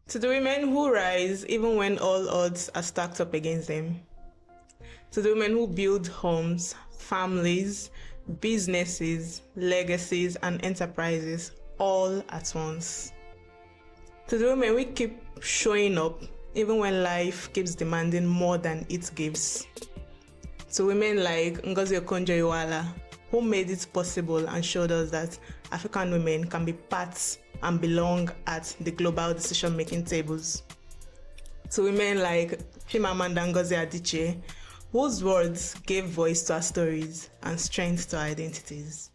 To the women who rise even when all odds are stacked up against them. To the women who build homes, families, businesses, legacies, and enterprises all at once. To the women we keep showing up even when life keeps demanding more than it gives. To women like Ngozi Okonjo-Iweala, who made it possible and showed us that African women can be part and belong at the global decision-making tables. To women like Chimamanda Ngozi Adichie, whose words gave voice to our stories and strength to our identities.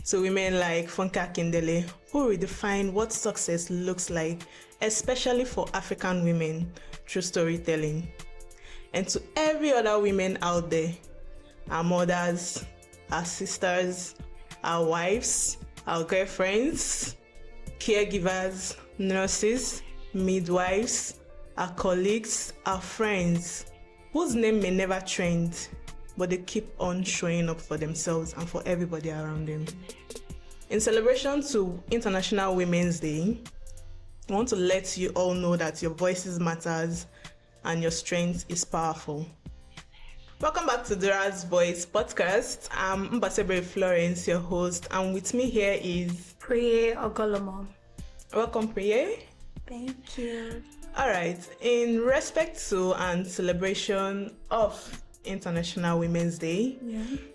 To women like Funke Akindele, who redefined what success looks like, especially for African women, through storytelling. And to every other women out there, our mothers, our sisters, our wives, our girlfriends, caregivers, nurses, midwives, our colleagues, our friends, whose name may never trend, but they keep on showing up for themselves and for everybody around them. In celebration to International Women's Day, I want to let you all know that your voices matters and your strength is powerful. Welcome back to DURA'S Voice podcast. I'm Mbasebe Florence, your host, and with me here is Priye Ogolomo. Welcome, Priye. Thank you. All right. In respect to and celebration of International Women's Day,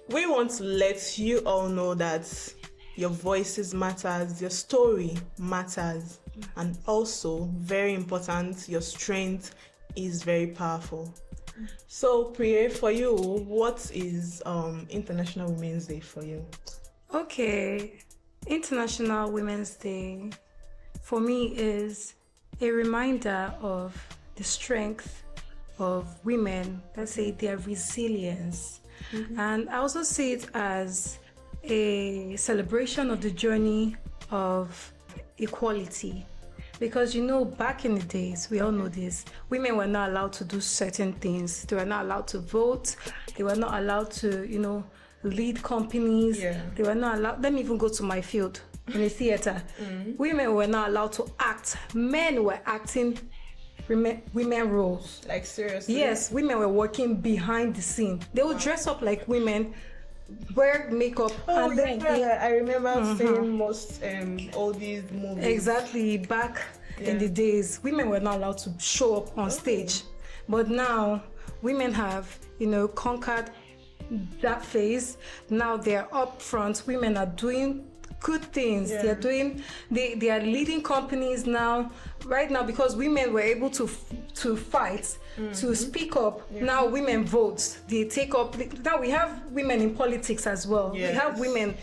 we want to let you all know that your voices matters, your story matters, and also, very important, your strength is very powerful. So, Priye, for you, what is International Women's Day for you? Okay, International Women's Day for me is a reminder of the strength of women, let's say their resilience. And I also see it as a celebration of the journey of equality. Because back in the days, we all know this, women were not allowed to do certain things. They were not allowed to vote. They were not allowed to, lead companies. They were not allowed, let me even go to my field, in the theater. Women were not allowed to act. Men were acting women roles. Like, seriously? Yes, women were working behind the scene. They would dress up like women, wear makeup. And then, I remember seeing most oldies movies. Exactly, back in the days, women were not allowed to show up on stage. But now, women have, conquered that phase. Now they're up front. Women are doing good things. They are leading companies now. Right now, because women were able to fight, to speak up. Now women vote. They take up. Now we have women in politics as well. We have women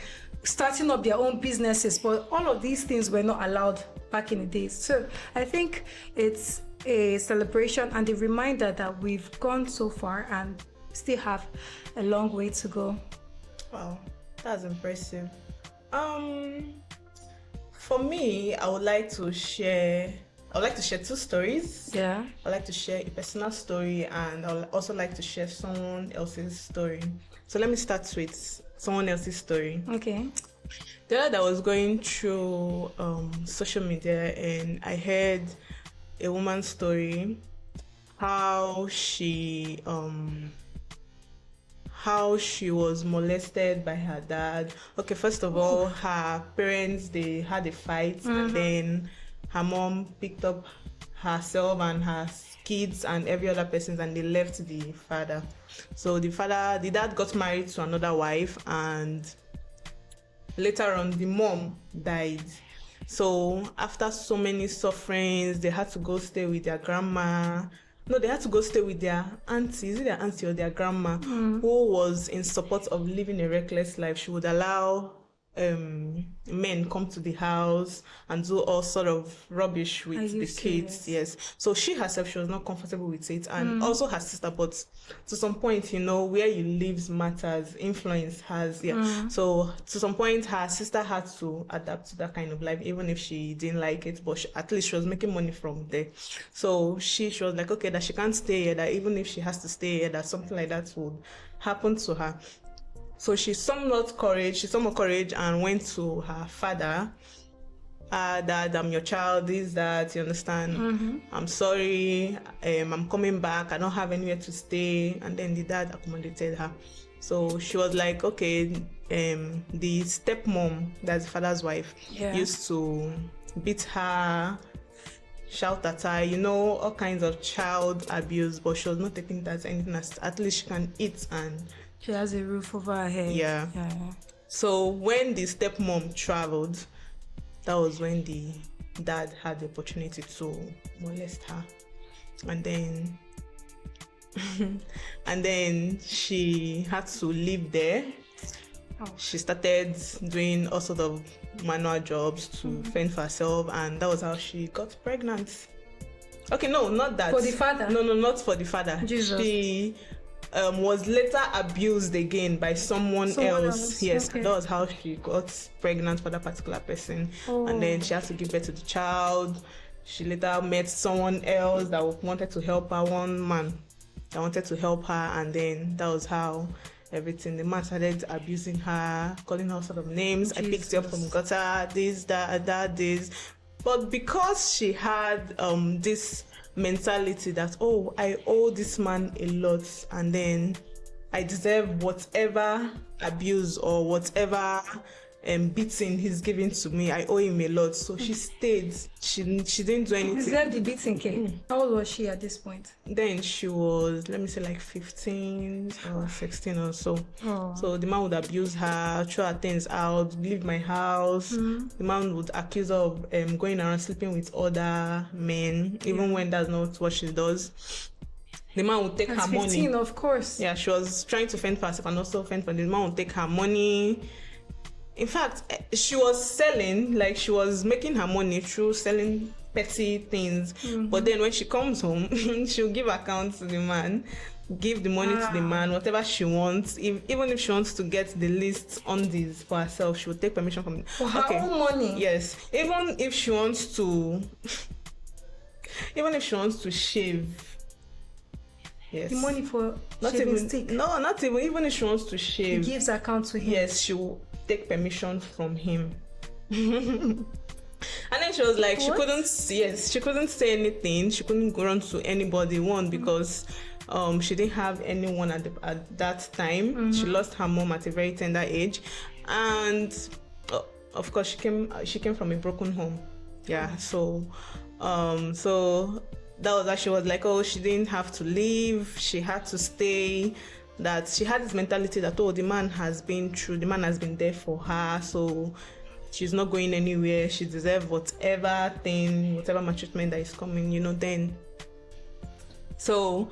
starting up their own businesses. But all of these things were not allowed back in the days. So I think it's a celebration and a reminder that we've gone so far and still have a long way to go. Wow, that's impressive. For me, I would like to share two stories. I'd like to share a personal story, and I would also like to share someone else's story. So let me start with someone else's story. Okay. The other day I was going through social media and I heard a woman's story, how she was molested by her dad. Okay, first of all, her parents, they had a fight, and then her mom picked up herself and her kids and every other person, and they left the father. So the dad got married to another wife, and later on the mom died. So after so many sufferings, they had to go stay with their grandma. No, they had to go stay with their auntie. Is it their auntie or their grandma, who was in support of living a reckless life? She would allow men come to the house and do all sort of rubbish with the kids. Yes. So she herself, she was not comfortable with it, and also her sister. But to some point, where you live matters. Influence has. So to some point, her sister had to adapt to that kind of life, even if she didn't like it. But at least she was making money from there. So she was like, okay, that she can't stay here. That even if she has to stay here, that something like that would happen to her. So she summoned courage and went to her father Dad, I'm your child, this, that, you understand? I'm sorry, I'm coming back, I don't have anywhere to stay. And then the dad accommodated her. So she was like, okay, the stepmom, that's the father's wife, used to beat her, shout at her, you know, all kinds of child abuse, but she was not taking that as anything, as at least she can eat and she has a roof over her head. Yeah. So when the stepmom traveled, that was when the dad had the opportunity to molest her. And then she had to live there. She started doing all sort of manual jobs to fend for herself, and that was how she got pregnant. Okay, no, not that. For the father? No, not for the father. Jesus. She was later abused again by someone else. Yes, okay. That was how she got pregnant for that particular person. And then she had to give birth to the child. She later met someone else that wanted to help her, one man that wanted to help her, and then that was how everything. The man started abusing her, calling her all sort of names. Jesus. I picked you up from gutter, this, that, this. But because she had this mentality that, oh, I owe this man a lot, and then I deserve whatever abuse or whatever beating he's giving to me, I owe him a lot. So she stayed. She didn't do anything. Deserve the beating, Kay. How old was she at this point? Then she was, let me say, like 15 or 16 or so. So the man would abuse her, throw her things out, leave my house. The man would accuse her of going around sleeping with other men, even when that's not what she does. The man would take her 15, money. Of course. Yeah, she was trying to fend for herself and also fend for the man would take her money. In fact, she was selling, like she was making her money through selling petty things. But then when she comes home, she'll give account to the man, give the money to the man, whatever she wants. Even if she wants to get the list on these for herself, she will take permission from for her own money. Yes. Even if she wants to shave. Yes. The money for not shaving even stick. No, not even if she wants to shave. He gives account to him. Yes, she will take permission from him. And then she was like, she couldn't say anything. She couldn't go on to anybody. One, because she didn't have anyone at that time. She lost her mom at a very tender age, and of course she came from a broken home. Yeah, so that was that. She was like, oh, she didn't have to leave, she had to stay. That she had this mentality that, oh, the man has been there for her, so she's not going anywhere, she deserves whatever maltreatment that is coming, you know. Then so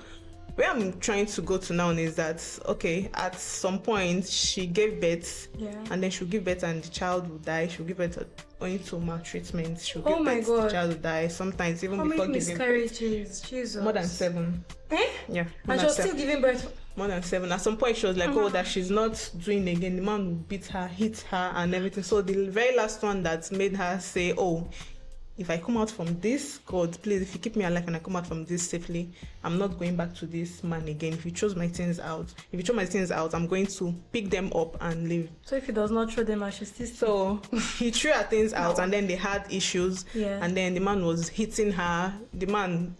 where I'm trying to go to now is that, okay, at some point she gave birth, and then she'll give birth and the child will die. She'll give birth owing to maltreatment. She'll give birth, the child will die. Sometimes even before giving birth. How many miscarriages? Jesus. More than 7. Yeah. And she was still giving birth. More than 7. At some point she was like, oh, that she's not doing again. The man will beat her, hit her and everything. So the very last one that made her say, oh, if I come out from this, God, please, if you keep me alive and I come out from this safely, I'm not going back to this man again. If you throw my things out, I'm going to pick them up and leave. So if he does not throw them out, she's still... So he threw her things out, and then they had issues. And then the man was hitting her. The man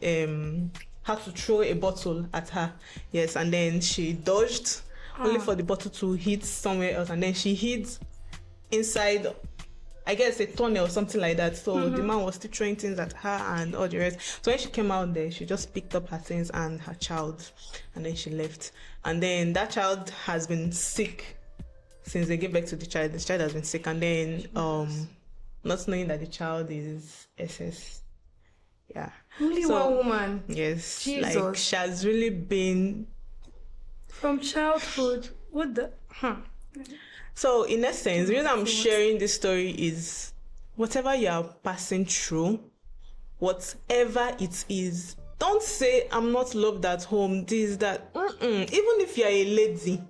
had to throw a bottle at her. Yes, and then she dodged, only for the bottle to hit somewhere else. And then she hid inside, I guess, a tunnel or something like that. So the man was still throwing things at her and all the rest. So when she came out there, she just picked up her things and her child, and then she left. And then that child has been sick since they gave birth to the child. The child has been sick, and then not knowing that the child is SS. Yeah. Only one woman. Yes. Jesus. Like, she has really been from childhood. What the? So in essence, the reason I'm sharing this story is whatever you are passing through, whatever it is, don't say I'm not loved at home, this, that. Even if you're a lady,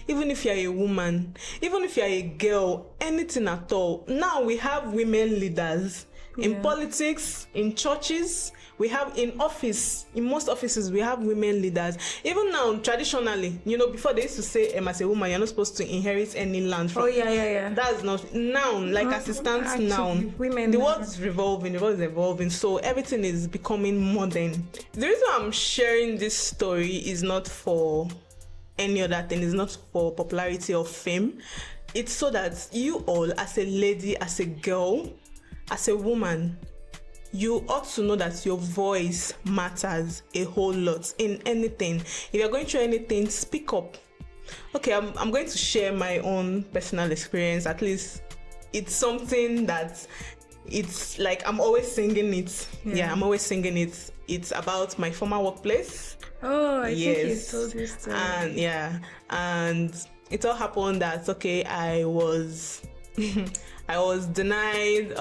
even if you're a woman, even if you're a girl, anything at all. Now we have women leaders. in politics, in churches. We have in most offices, we have women leaders. Even now, traditionally, before they used to say, as a woman, you're not supposed to inherit any land from. Oh, yeah. That's not now, like as it stands now. Women, the world's revolving, the world is evolving, so everything is becoming modern. The reason I'm sharing this story is not for any other thing, it's not for popularity or fame. It's so that you all, as a lady, as a girl, as a woman, you ought to know that your voice matters a whole lot in anything. If you're going through anything, speak up. Okay, I'm going to share my own personal experience. At least it's something that it's like I'm always singing it. Yeah, I'm always singing it. It's about my former workplace. Oh, I think you told this story. And it all happened that I was denied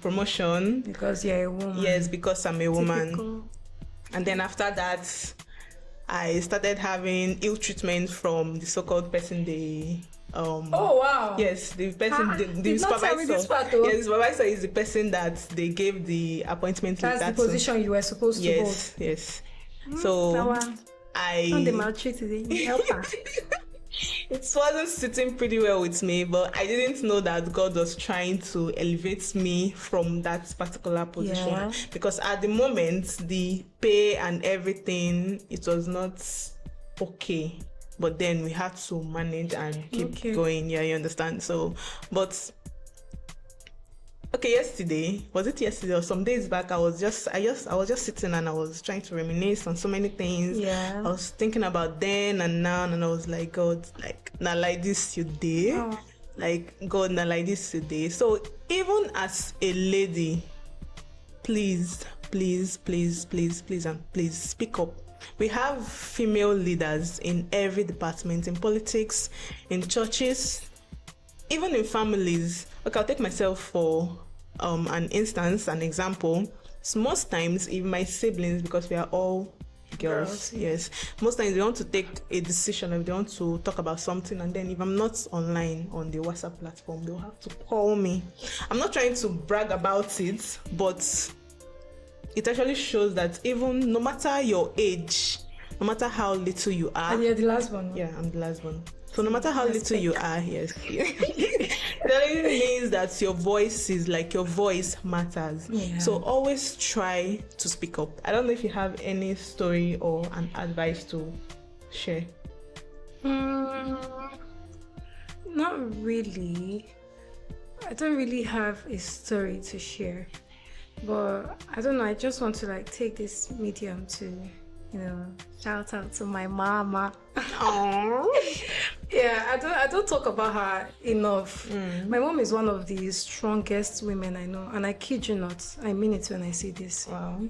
promotion because you're a woman. Yes, because I'm a woman. Typical. And then after that, I started having ill treatment from the so-called person oh wow. Yes, the person, the supervisor. Yes, the supervisor is the person that they gave the appointment. That's the position you were supposed to hold. Yes. So on the maltreated, help her. It wasn't sitting pretty well with me, but I didn't know that God was trying to elevate me from that particular position. Because at the moment, the pay and everything, it was not okay. But then we had to manage and keep going. Yeah, you understand? So, but yesterday, was it yesterday or some days back, I was just sitting and I was trying to reminisce on so many things. I was thinking about then and now, and I was like, God, like, not like this today. Like, God, not like this today. So even as a lady, please speak up. We have female leaders in every department, in politics, in churches, even in families. Okay, I'll take myself for an example. So most times, if my siblings, because we are all girls, yes, most times they want to take a decision, if they want to talk about something, and then if I'm not online on the WhatsApp platform, they'll have to call me. I'm not trying to brag about it, but it actually shows that even no matter your age, no matter how little you are, and you're the last one. Yeah, I'm the last one. So no matter how little you are, yes, that means that your voice matters. So always try to speak up. I don't know if you have any story or an advice to share. Not really. I don't really have a story to share, but I don't know. I just want to take this medium to, shout out to my mama. Yeah, I don't talk about her enough. My mom is one of the strongest women I know, and I kid you not, I mean it when I say this. Wow.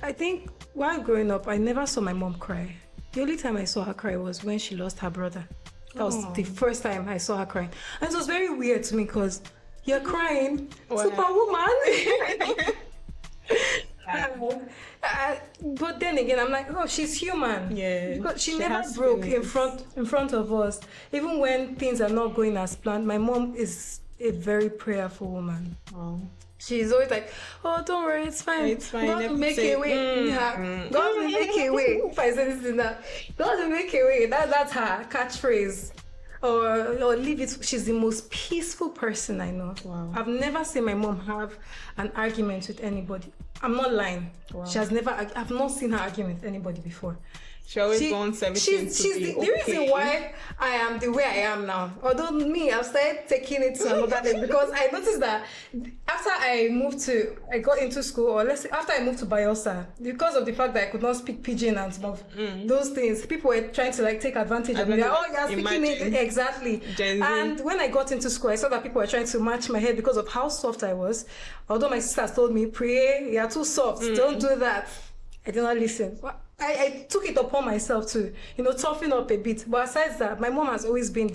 I think while growing up, I never saw my mom cry. The only time I saw her cry was when she lost her brother. That was the first time I saw her crying. And it was very weird to me because you're crying, Superwoman. But then again, I'm like, oh, she's human. Yeah, because she never broke in front of us. Even when things are not going as planned, my mom is a very prayerful woman. Wow. She's always like, oh, don't worry, it's fine. It's fine. God will make a way. God will make a way. If I say this in that, God will make a way. That's her catchphrase. Or leave it. She's the most peaceful person I know. Wow. I've never seen my mom have an argument with anybody. I'm not lying. Wow. I've not seen her argument with anybody before. She always wants everything to be okay. The reason why I am the way I am now. Although I've started taking it to another thing because I noticed that after I got into school, or let's say after I moved to Bayelsa, because of the fact that I could not speak Pidgin and some of those things, people were trying to take advantage of me. Like, oh, you're speaking it exactly. And when I got into school, I saw that people were trying to match my head because of how soft I was. Although my sisters told me, pray, you're too soft, don't do that. I did not listen. I took it upon myself to, toughen up a bit. But aside that, my mom has always been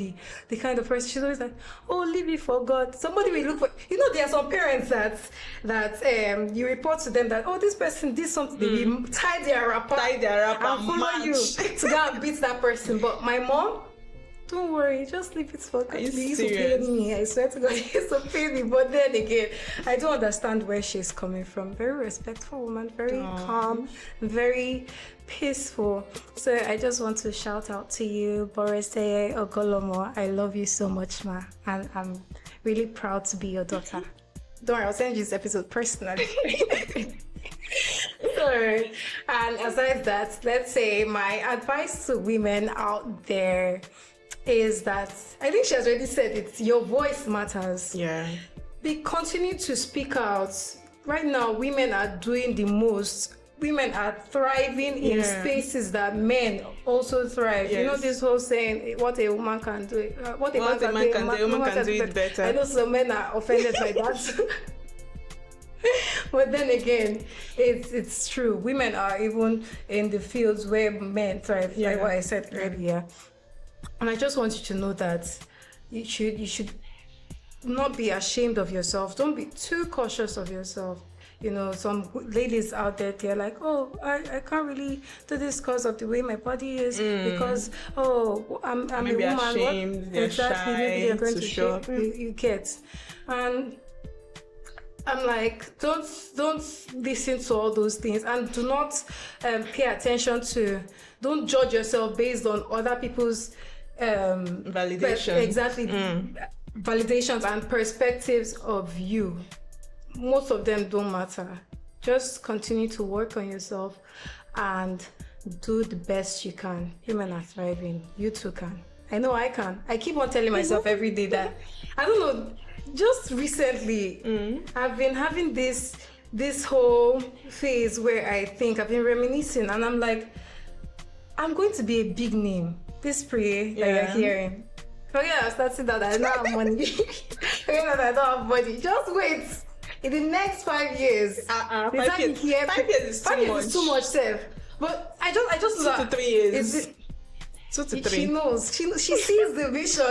the kind of person. She's always like, oh, leave it for God. Somebody will look for. There are some parents that you report to them that, oh, this person did something. They will tie their wrapper and follow you to go and beat that person. But my mom, don't worry, just leave it for God. Are you He used to pay serious? me. I swear to God, he used to pay me. But then again, I don't understand where she's coming from. Very respectful woman, very calm, very peaceful. So I just want to shout out to you, Boriseye Ogolomo. I love you so much, ma. And I'm really proud to be your daughter. Don't worry, I'll send you this episode personally. So, and aside that, let's say my advice to women out there is that I think she has already said it. Your voice matters. Yeah. Continue to speak out. Right now, women are doing the most. Women are thriving in spaces that men also thrive. Yes. You know this whole saying, "What a woman can do, what a man can do, a woman can do it better." I know some men are offended by that. But then again, it's true. Women are even in the fields where men thrive, like what I said earlier. And I just want you to know that you should not be ashamed of yourself. Don't be too cautious of yourself. You know, some ladies out there, they're like, oh, I can't really do this because of the way my body is, because, oh, I'm Maybe a woman. ashamed, they're Exactly, shy maybe they're going to to show shame up. you get. And I'm like, don't listen to all those things, and do not pay attention to, don't judge yourself based on other people's Validation. Exactly. Validations and perspectives of you. Most of them don't matter. Just continue to work on yourself and do the best you can. Women are thriving. You too can. I know I can. I keep on telling myself every day that, I don't know, just recently, I've been having this whole phase where I think I've been reminiscing, and I'm like, I'm going to be a big name. This prayer that you're hearing. Forget I started that I don't have money. Forget that I don't have money. Just wait. In the next 5 years, 5 years. 5 years is too 5 years much. is too much, Seth. But I just know 2 to that 3 years. 2 to 3. She knows. She sees the vision.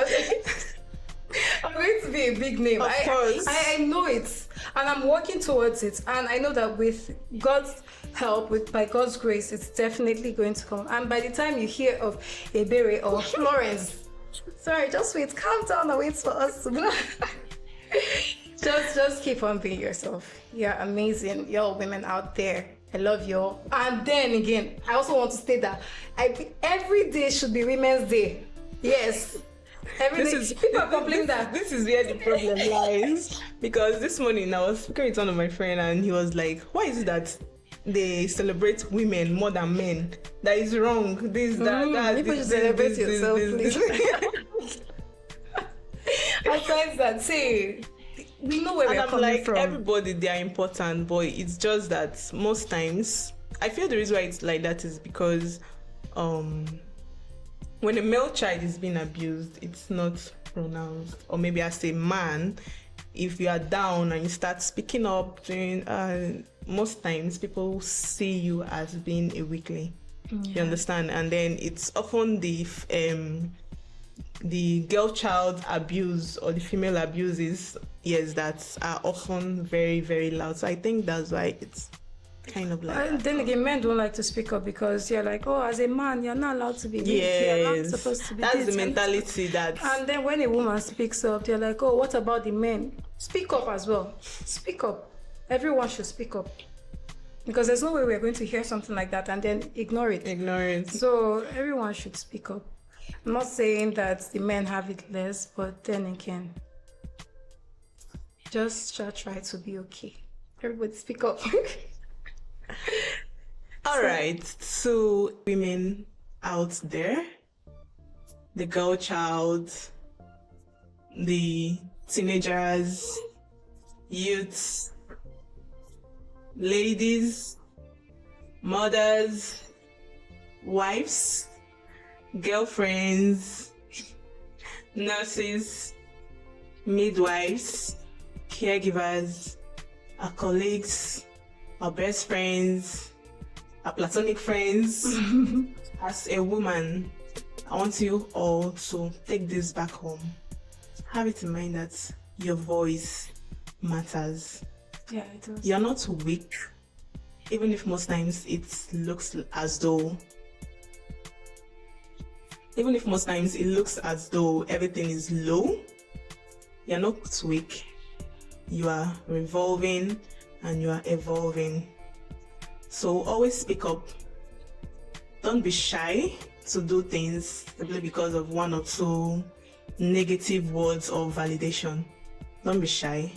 I'm going to be a big name. Of course. I know it, and I'm working towards it. And I know that with God's help, by God's grace, it's definitely going to come. And by the time you hear of Ebere or Florence, sorry, just wait, calm down and wait for us to just keep on being yourself. You're amazing. Y'all women out there, I love y'all. And then again, I also want to state that every day should be Women's Day. Yes. People are complaining that. This is where the problem lies. Because this morning I was speaking with one of my friends, and he was like, why is it that they celebrate women more than men? That is wrong. This, that, people this, should celebrate this, yourself, this. Aside that, say, we know where And we're I'm coming like, from. everybody, they are important, but it's just that most times, I feel the reason why it's like that is because when a male child is being abused, it's not pronounced. Or maybe as a man, if you are down and you start speaking up, most times people see you as being a weakling. You understand? And then it's often the girl child abuse or the female abuses, that are often very, very loud. So I think that's why it's kind of like And that. then again, men don't like to speak up because you're like, oh, as a man, you're not allowed to be weak. You're not Yes, supposed to be that's this. the mentality that. And then when a woman speaks up, they're like, oh, what about the men? Speak up as well. Speak up. Everyone should speak up. Because there's no way we're going to hear something like that and then ignore it. So everyone should speak up. I'm not saying that the men have it less, but then again, just try to be okay. Everybody speak up. All right, so women out there, the girl child, the teenagers, youths, ladies, mothers, wives, girlfriends, nurses, midwives, caregivers, our colleagues, our best friends, our platonic friends. As a woman, I want you all to take this back home. Have it in mind that your voice matters. Yeah, it does. You're not weak, even if most times it looks as though Even if most times it looks as though everything is low, you're not weak. You are revolving and you are evolving. So always speak up. Don't be shy to do things simply because of one or two negative words or validation. Don't be shy,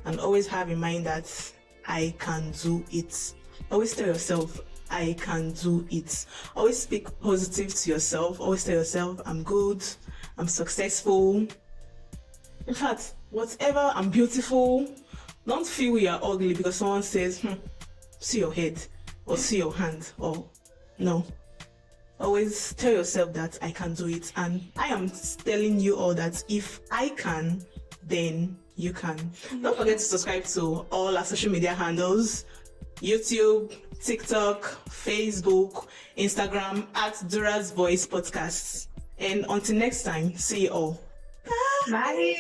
and always have in mind that I can do it. Always tell yourself, I can do it. Always speak positive to yourself. Always tell yourself, I'm good, I'm successful. In fact, whatever, I'm beautiful. Don't feel you're ugly because someone says, see your head or see your hand, or no. Always tell yourself that I can do it, and I am telling you all that if I can, then you can. Don't forget to subscribe to all our social media handles: YouTube, TikTok, Facebook, Instagram at DURA'S Voice Podcasts. And until next time, see you all. Bye.